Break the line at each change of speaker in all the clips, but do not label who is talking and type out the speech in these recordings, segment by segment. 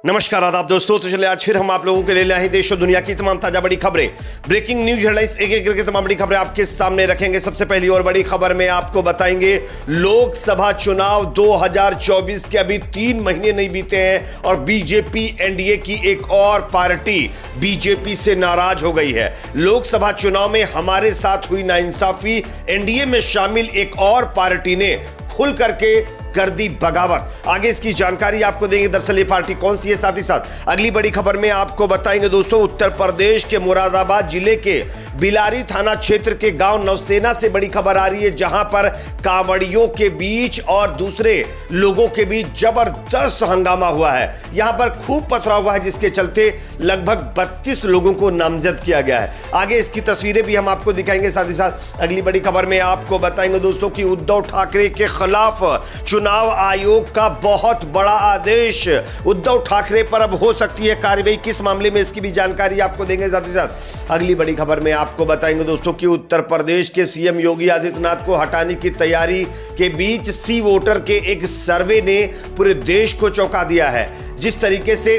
नमस्कार आदाब दोस्तों। तो चलिए आज फिर हम आप लोगों के लिए लाए हैं देश और दुनिया की तमाम ताजा बड़ी खबरें, ब्रेकिंग न्यूज हेडलाइंस, एक एक करके तमाम बड़ी खबरें आपके सामने रखेंगे। सबसे पहली और बड़ी खबर में आपको बताएंगे लोकसभा चुनाव 2024 के अभी 3 महीने नहीं बीते हैं और बीजेपी एनडीए की एक और पार्टी बीजेपी से नाराज हो गई है। लोकसभा चुनाव में हमारे साथ हुई नाइंसाफी, एनडीए में शामिल एक और पार्टी ने खुल करके कर दी बगावत। आगे इसकी जानकारी आपको देंगे, दरअसल ये पार्टी कौन सी है। साथ ही साथ अगली बड़ी खबर में आपको बताएंगे दोस्तों, उत्तर प्रदेश के मुरादाबाद जिले के बिलारी थाना क्षेत्र के गांव नवसेना से बड़ी खबर आ रही है, जहां पर कांवड़ियों के बीच और दूसरे लोगों के बीच जबरदस्त हंगामा हुआ है। यहां पर खूब पथराव हुआ है, जिसके चलते लगभग 32 लोगों को नामजद किया गया है। आगे इसकी तस्वीरें भी हम आपको दिखाएंगे। साथ ही साथ अगली बड़ी खबर में आपको बताएंगे दोस्तों कि उद्धव ठाकरे के खिलाफ चुनाव आयोग का बहुत बड़ा आदेश। उद्धव ठाकरे पर अब हो सकती है कार्रवाई, किस मामले में, इसकी भी जानकारी आपको देंगे। साथ ही साथ अगली बड़ी खबर में आपको बताएंगे दोस्तों कि उत्तर प्रदेश के सीएम योगी आदित्यनाथ को हटाने की तैयारी के बीच सी वोटर के एक सर्वे ने पूरे देश को चौंका दिया है। जिस तरीके से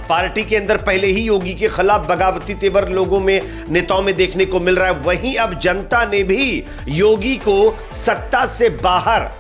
पार्टी के अंदर पहले ही योगी के खिलाफ बगावती तेवर लोगों में, नेताओं में देखने को मिल रहा है, वहीं अब जनता ने भी योगी को सत्ता से बाहर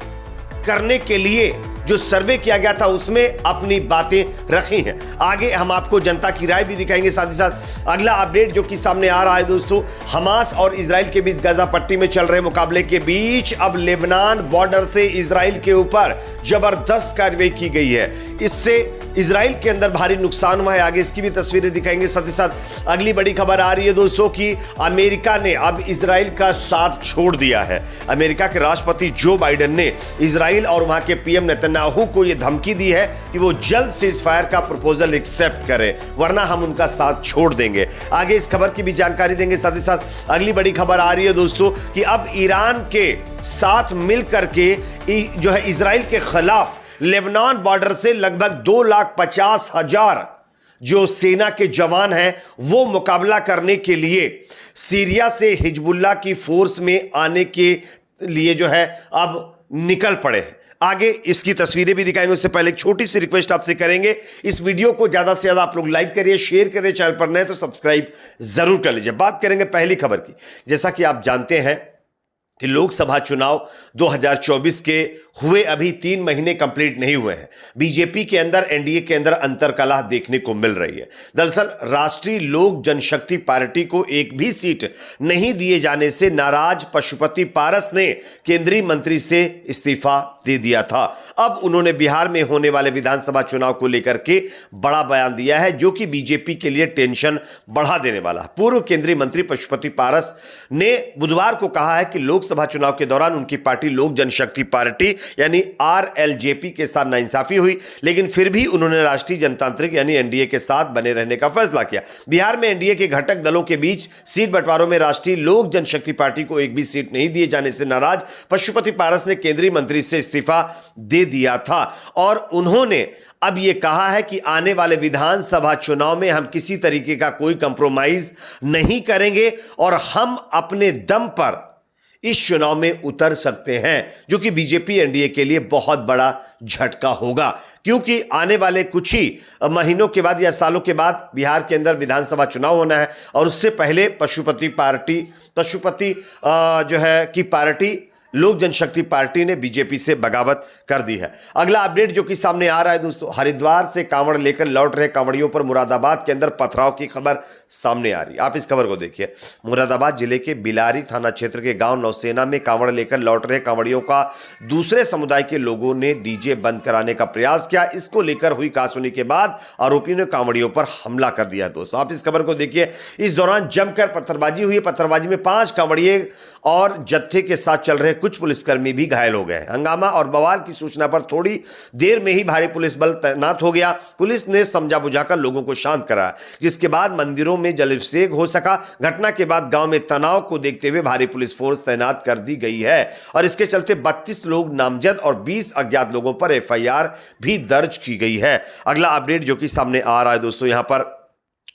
करने के लिए जो सर्वे किया गया था उसमें अपनी बातें रखी हैं। आगे हम आपको जनता की राय भी दिखाएंगे। साथ ही साथ अगला अपडेट जो कि सामने आ रहा है दोस्तों, हमास और इजराइल के बीच गाजा पट्टी में चल रहे मुकाबले के बीच अब लेबनान बॉर्डर से इजराइल के ऊपर जबरदस्त कार्रवाई की गई है। इससे इजराइल के अंदर भारी नुकसान हुआ है। आगे इसकी भी तस्वीरें दिखाएंगे। साथ ही साथ अगली बड़ी खबर आ रही है दोस्तों कि अमेरिका ने अब इजराइल का साथ छोड़ दिया है। अमेरिका के राष्ट्रपति जो बाइडेन ने इजराइल और वहां के पीएम नेतन्याहू को यह धमकी दी है कि वो जल्द सीज फायर का प्रपोजल एक्सेप्ट करें, वरना हम उनका साथ छोड़ देंगे। आगे इस खबर की भी जानकारी देंगे। साथ ही साथ अगली बड़ी खबर आ रही है दोस्तों कि अब ईरान के साथ मिलकर के जो है इजराइल के खिलाफ लेबनान बॉर्डर से लगभग 2,50,000 जो सेना के जवान हैं वो मुकाबला करने के लिए सीरिया से हिजबुल्लाह की फोर्स में आने के लिए जो है अब निकल पड़े। आगे इसकी तस्वीरें भी दिखाएंगे। उससे पहले एक छोटी सी रिक्वेस्ट आपसे करेंगे, इस वीडियो को ज्यादा से ज्यादा आप लोग लाइक करिए, शेयर करिए, चैनल पर नए तो सब्सक्राइब जरूर कर लीजिए। बात करेंगे पहली खबर की। जैसा कि आप जानते हैं कि लोकसभा चुनाव 2024 के हुए अभी 3 महीने कंप्लीट नहीं हुए हैं। बीजेपी के अंदर, एनडीए के अंदर अंतरकलह देखने को मिल रही है। दरअसल राष्ट्रीय लोक जनशक्ति पार्टी को एक भी सीट नहीं दिए जाने से नाराज पशुपति पारस ने केंद्रीय मंत्री से इस्तीफा दे दिया था। अब उन्होंने बिहार में होने वाले विधानसभा चुनाव को लेकर के बड़ा बयान दिया है, जो कि बीजेपी के लिए टेंशन बढ़ा देने वाला है। पूर्व केंद्रीय मंत्री पशुपति पारस ने बुधवार को कहा है कि लोकसभा चुनाव के दौरान उनकी पार्टी लोक जनशक्ति पार्टी यानी आरएलजेपी के साथ नाइंसाफी हुई, लेकिन फिर भी उन्होंने राष्ट्रीय जनतांत्रिक यानी एनडीए के साथ बने रहने का फैसला किया। बिहार में एनडीए के घटक दलों के बीच सीट बंटवारों में राष्ट्रीय लोक जनशक्ति पार्टी को एक भी सीट नहीं दिए जाने से नाराज पशुपति पारस ने केंद्रीय मंत्री से इस्तीफा दे दिया था और उन्होंने अब यह कहा है कि आने वाले विधानसभा चुनाव में हम किसी तरीके का कोई कंप्रोमाइज नहीं करेंगे और हम अपने दम पर इस चुनाव में उतर सकते हैं, जो कि बीजेपी एनडीए के लिए बहुत बड़ा झटका होगा, क्योंकि आने वाले कुछ ही महीनों के बाद या सालों के बाद बिहार के अंदर विधानसभा चुनाव होना है और उससे पहले पशुपति जो है की पार्टी लोक जनशक्ति पार्टी ने बीजेपी से बगावत कर दी है। अगला अपडेट जो कि सामने आ रहा है दोस्तों, हरिद्वार से कांवड़ लेकर लौट रहे कांवड़ियों पर मुरादाबाद के अंदर पथराव की खबर सामने आ रही है। आप इस खबर को देखिए। मुरादाबाद जिले के बिलारी थाना क्षेत्र के गांव नौसेना में कांवड़ लेकर लौट रहे कांवड़ियों का दूसरे समुदाय के लोगों ने डीजे बंद कराने का प्रयास किया। इसको लेकर हुई कहासुनी के बाद आरोपियों ने कांवड़ियों पर हमला कर दिया। दोस्तों आप इस खबर को देखिए। इस दौरान जमकर पत्थरबाजी हुई। पत्थरबाजी में 5 कांवड़िए और जत्थे के साथ चल रहे कुछ पुलिसकर्मी भी घायल हो गए। हंगामा और बवाल की सूचना पर थोड़ी देर में ही भारी पुलिस बल तैनात हो गया। पुलिस ने समझा बुझाकर लोगों को शांत कराया, जिसके बाद मंदिरों में जलाभिषेक हो सका। घटना के बाद गांव में तनाव को देखते हुए भारी पुलिस फोर्स तैनात कर दी गई है और इसके चलते 32 लोग नामजद और 20 अज्ञात लोगों पर एफआईआर भी दर्ज की गई है। अगला अपडेट जो कि सामने आ रहा है दोस्तों, यहां पर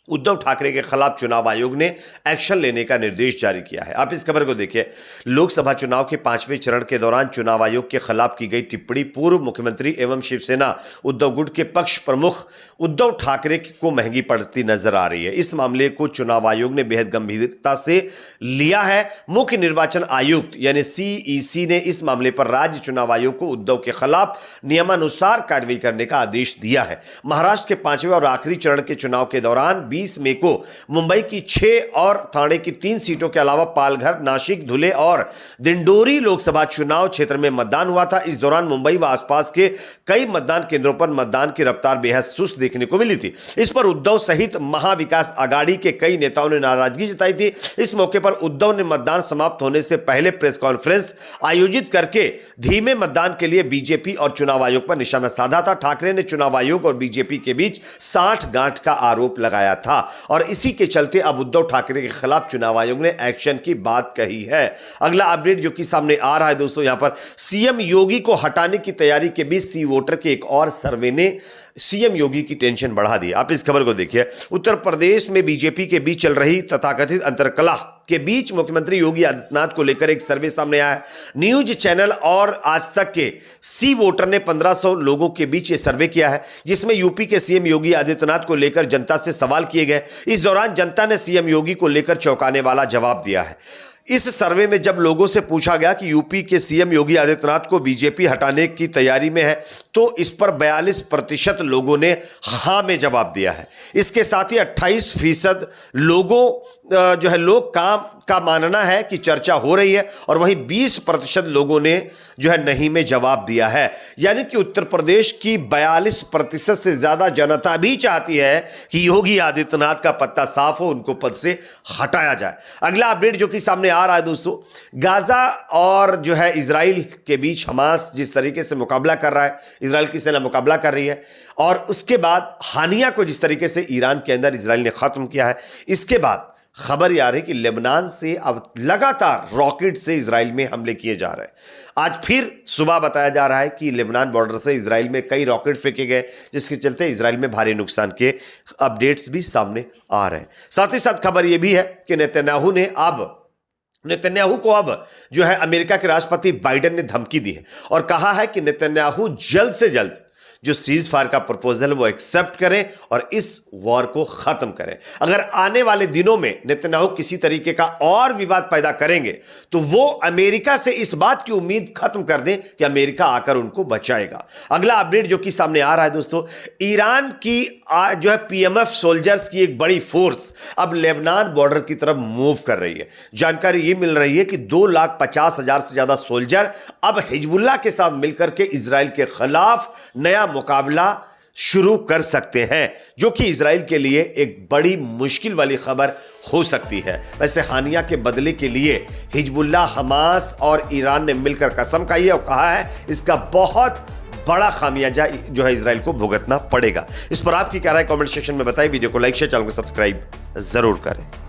उद्धव ठाकरे के खिलाफ चुनाव आयोग ने एक्शन लेने का निर्देश जारी किया है। आप इस खबर को देखिए। लोकसभा चुनाव के 5वें चरण के दौरान चुनाव आयोग के खिलाफ की गई टिप्पणी पूर्व मुख्यमंत्री एवं शिवसेना उद्धव गुट के पक्ष प्रमुख उद्धव ठाकरे को महंगी पड़ती नजर आ रही है। इस मामले को चुनाव आयोग ने बेहद गंभीरता से लिया है। मुख्य निर्वाचन आयुक्त यानी सीईसी ने इस मामले पर राज्य चुनाव आयोग को उद्धव के खिलाफ नियमानुसार कार्रवाई करने का आदेश दिया है। महाराष्ट्र के 5वें और आखिरी चरण के चुनाव के दौरान 20 मई को मुंबई की 6 और ठाणे की 3 सीटों के अलावा पालघर, नासिक, धुले और दिंडोरी लोकसभा चुनाव क्षेत्र में मतदान हुआ था। इस दौरान मुंबई व आसपास के कई मतदान केंद्रों पर मतदान की रफ्तार बेहद सुस्त देखने को मिली थी। इस पर उद्धव सहित महाविकास आघाड़ी के कई नेताओं ने नाराजगी जताई थी। इस मौके पर उद्धव ने मतदान समाप्त होने से पहले प्रेस कॉन्फ्रेंस आयोजित करके धीमे मतदान के लिए बीजेपी और चुनाव आयोग पर निशाना साधा था। ठाकरे ने चुनाव आयोग और बीजेपी के बीच साठगांठ का आरोप लगाया था और इसी के चलते अब उद्धव ठाकरे के खिलाफ चुनाव आयोग ने एक्शन की बात कही है। अगला अपडेट जो कि सामने आ रहा है दोस्तों, यहां पर सीएम योगी को हटाने की तैयारी के बीच सी वोटर के एक और सर्वे ने सीएम योगी की टेंशन बढ़ा दी। आप इस खबर को देखिए। उत्तर प्रदेश में बीजेपी के बीच चल रही तथाकथित अंतर्कलह के बीच मुख्यमंत्री योगी आदित्यनाथ को लेकर एक सर्वे सामने आया है। न्यूज चैनल और आज तक के सी वोटर ने 1500 लोगों के बीच ये सर्वे किया है, जिसमें यूपी के सीएम योगी आदित्यनाथ को लेकर जनता से सवाल किए गए। इस दौरान जनता ने सीएम योगी को लेकर चौंकाने वाला जवाब दिया है। इस सर्वे में जब लोगों से पूछा गया कि यूपी के सीएम योगी आदित्यनाथ को बीजेपी हटाने की तैयारी में है, तो इस पर 42% लोगों ने हां में जवाब दिया है। इसके साथ ही 28% लोगों लोग का मानना है कि चर्चा हो रही है और वहीं 20% लोगों ने नहीं में जवाब दिया है। यानी कि उत्तर प्रदेश की 42% से ज्यादा जनता भी चाहती है कि योगी आदित्यनाथ का पत्ता साफ हो, उनको पद से हटाया जाए। अगला अपडेट जो कि सामने आ रहा है दोस्तों, गाजा और इजराइल के बीच हमास जिस तरीके से मुकाबला कर रहा है, इजराइल की सेना मुकाबला कर रही है और उसके बाद हानिया को जिस तरीके से ईरान के अंदर इजराइल ने खत्म किया है, इसके बाद खबर यह आ रही कि लेबनान से अब लगातार रॉकेट से इजराइल में हमले किए जा रहे हैं। आज फिर सुबह बताया जा रहा है कि लेबनान बॉर्डर से इजराइल में कई रॉकेट फेंके गए, जिसके चलते इजराइल में भारी नुकसान के अपडेट्स भी सामने आ रहे हैं। साथ ही साथ खबर यह भी है कि नेतन्याहू को अब अमेरिका के राष्ट्रपति बाइडेन ने धमकी दी है और कहा है कि नेतन्याहू जल्द से जल्द जो सीज फायर का प्रपोजल वो एक्सेप्ट करें और इस वॉर को खत्म करें। अगर आने वाले दिनों में नेतन्याहू किसी तरीके का और विवाद पैदा करेंगे तो वो अमेरिका से इस बात की उम्मीद खत्म कर दें कि अमेरिका आकर उनको बचाएगा। अगला अपडेट जो कि सामने आ रहा है दोस्तों, ईरान की पीएमएफ सोल्जर्स की एक बड़ी फोर्स अब लेबनान बॉर्डर की तरफ मूव कर रही है। जानकारी ये मिल रही है कि 2,50,000 से ज्यादा सोल्जर अब हिजबुल्लाह के साथ मिलकर के इजराइल के खिलाफ नया मुकाबला शुरू कर सकते हैं, जो कि इजराइल के लिए एक बड़ी मुश्किल वाली खबर हो सकती है। वैसे हानिया के बदले के लिए हिजबुल्लाह, हमास और ईरान ने मिलकर कसम खाई है और कहा है इसका बहुत बड़ा खामियाजा इजराइल को भुगतना पड़ेगा। इस पर आपकी क्या राय कमेंट सेक्शन में बताइए। वीडियो को लाइक शेयर, चैनल को सब्सक्राइब जरूर करें।